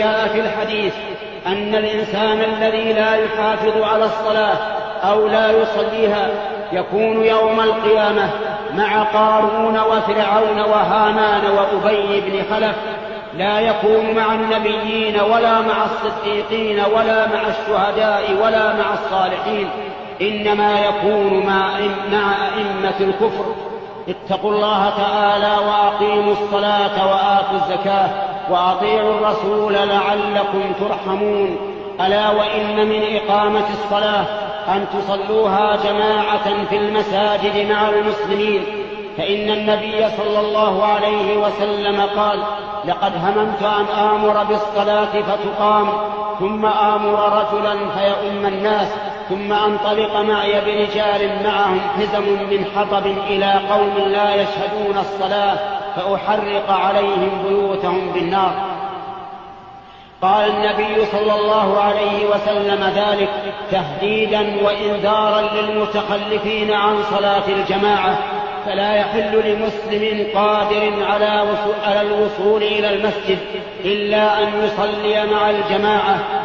جاء في الحديث أن الإنسان الذي لا يحافظ على الصلاة أو لا يصليها يكون يوم القيامة مع قارون وفرعون وهامان وأبي بن خلف، لا يكون مع النبيين ولا مع الصديقين ولا مع الشهداء ولا مع الصالحين، إنما يكون مع أئمة الكفر. اتقوا الله تعالى وأقيموا الصلاة وآتوا الزكاة وأطيعوا الرسول لعلكم ترحمون. ألا وإن من إقامة الصلاة أن تصلوها جماعة في المساجد مع المسلمين، فإن النبي صلى الله عليه وسلم قال: لقد هممت أن آمر بالصلاة فتقام، ثم آمر رجلا فيؤم الناس، ثم أنطلق معي برجال معهم حزم من حطب إلى قوم لا يشهدون الصلاة فأحرق عليهم بيوتهم بالنار. قال النبي صلى الله عليه وسلم ذلك تهديدا وإنذارا للمتخلفين عن صلاة الجماعة، فلا يحل لمسلم قادر على الوصول إلى المسجد إلا أن يصلي مع الجماعة